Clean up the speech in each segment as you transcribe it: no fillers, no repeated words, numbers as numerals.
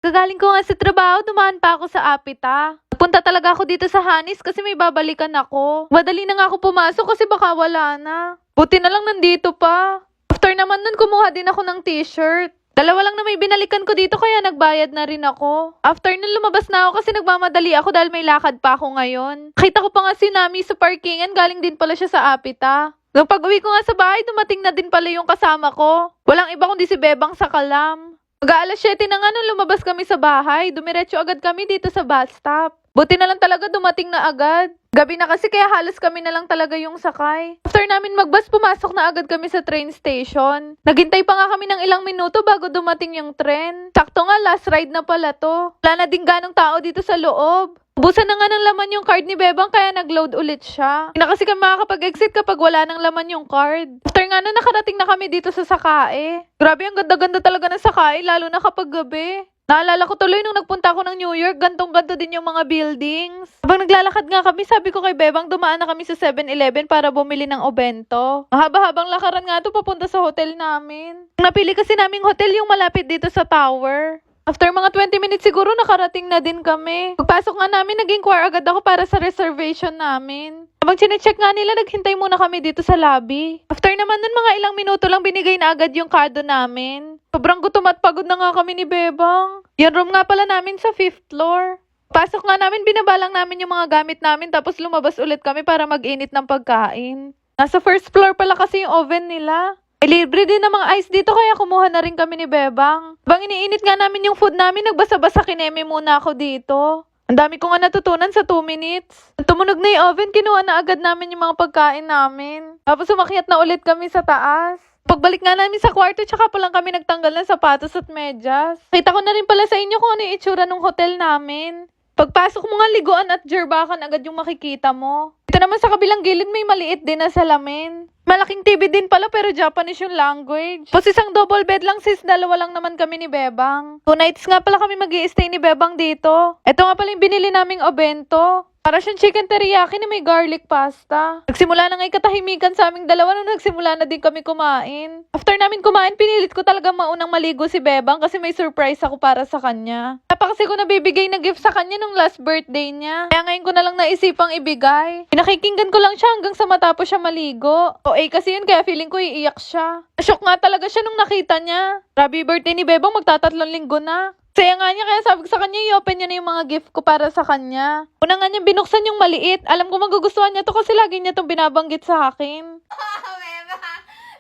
Kagaling ko nga sa trabaho, dumaan pa ako sa Apita. Punta talaga ako dito sa Hanis kasi may babalikan ako. Madali na nga ako pumasok kasi baka wala na. Buti na lang nandito pa. After naman nun, kumuha din ako ng t-shirt. Dalawa lang na may binalikan ko dito kaya nagbayad na rin ako. After nun, lumabas na ako kasi nagmamadali ako dahil may lakad pa ako ngayon. Kita ko pa nga si Nami sa parkingan, galing din pala siya sa Apita. Nung pag-uwi ko nga sa bahay, dumating na din pala yung kasama ko. Walang iba kundi si Bebang sa Kalam. Mag-aalas 7 na nga nung lumabas kami sa bahay, dumiretso agad kami dito sa bus stop. Buti na lang talaga dumating na agad. Gabi na kasi kaya halos kami na lang talaga yung sakay. After namin mag-bus, pumasok na agad kami sa train station. Naghintay pa nga kami ng ilang minuto bago dumating yung tren. Sakto nga, last ride na pala to. Wala na din ganong tao dito sa loob. Ubusan na nga ng laman yung card ni Bebang kaya nag-load ulit siya. Hindi na kasi kami makakapag-exit kapag wala ng laman yung card. After nga na nakarating na kami dito sa Sakae. Grabe, ang ganda-ganda talaga ng Sakae, lalo na kapag gabi. Naalala ko tuloy nung nagpunta ako ng New York, gantong-ganto din yung mga buildings. Habang naglalakad nga kami, sabi ko kay Bebang, dumaan na kami sa 7-Eleven para bumili ng obento. Mahaba-habang lakaran nga to papunta sa hotel namin. Napili kasi naming hotel yung malapit dito sa tower. After mga 20 minutes siguro, nakarating na din kami. Pagpasok nga namin, nag-inquire agad ako para sa reservation namin. Habang chinecheck nga nila, naghintay muna kami dito sa lobby. After naman nun, mga ilang minuto lang binigay na agad yung kado namin. Sobrang gutom at pagod na nga kami ni Bebang. Yan room nga pala namin sa 5th floor. Pasok nga namin, binabalang namin yung mga gamit namin tapos lumabas ulit kami para mag-init ng pagkain. Nasa 1st floor pala kasi yung oven nila. Libre din ng mga ice dito kaya kumuha na rin kami ni Bebang. Bang iniinit nga namin yung food namin, nagbasa-basa kineme muna ako dito. Ang dami ko nga natutunan sa 2 minutes. Tumunog na yung oven, kinuha na agad namin yung mga pagkain namin. Tapos umakyat na ulit kami sa taas. Pagbalik nga namin sa kwarto, tsaka pa lang kami nagtanggal ng sapatos at medyas. Kita ko na rin pala sa inyo kung ano yung itsura ng hotel namin. Pagpasok mo nga, liguan at jerbakan agad yung makikita mo. Ito naman sa kabilang gilid may maliit din na salamin. Malaking TV din pala pero Japanese yung language. Tapos isang double bed lang sis, dalawa lang naman kami ni Bebang. 2 nights nga pala kami mag-i-stay ni Bebang dito. Ito nga pala yung binili naming obento. Para siyang chicken teriyaki na may garlic pasta. Nagsimula na nga katahimikan sa aming dalawa nung nagsimula na din kami kumain. After namin kumain, pinilit ko talaga maunang maligo si Bebang kasi may surprise ako para sa kanya. Kaya kasi ko nabibigay na gift sa kanya nung last birthday niya. Kaya ngayon ko na lang naisipang ibigay. Pinakikinggan ko lang siya hanggang sa matapos siya maligo. Kasi yun kaya feeling ko iiyak siya. Shock nga talaga siya nung nakita niya. Grabe birthday ni Bebang, magta3 linggo na. Saya nga niya, kaya sabi ko sa kanya, i-open niya na yung mga gift ko para sa kanya. Una nga niya binuksan yung maliit. Alam ko magugustuhan niya to kasi lagi niya itong binabanggit sa akin. Beba,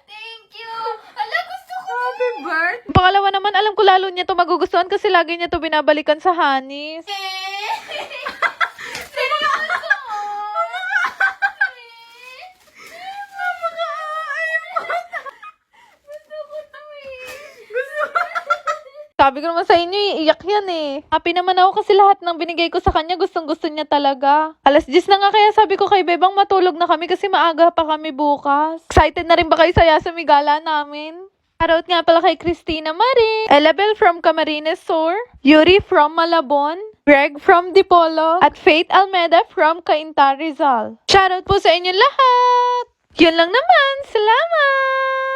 thank you. Ala, gusto ko. Happy birthday. Pangalawa naman, alam ko lalo niya to magugustuhan kasi lagi niya to binabalikan sa Hanis. Sino yung gusto mo? Gusto ko to Sabi ko naman sa inyo, iiyak yan eh. Happy naman ako kasi lahat ng binigay ko sa kanya, gustong-gusto niya talaga. 10:00 na nga kaya sabi ko kay Bebang matulog na kami kasi maaga pa kami bukas. Excited na rin ba kayo sa Yasumi Gala namin? Shoutout nga pala kay Christina Marie, Elabel from Camarines Sur, Yuri from Malabon, Greg from Dipolo, at Faith Almeda from Cainta Rizal. Shoutout po sa inyo lahat! Yun lang naman, salamat!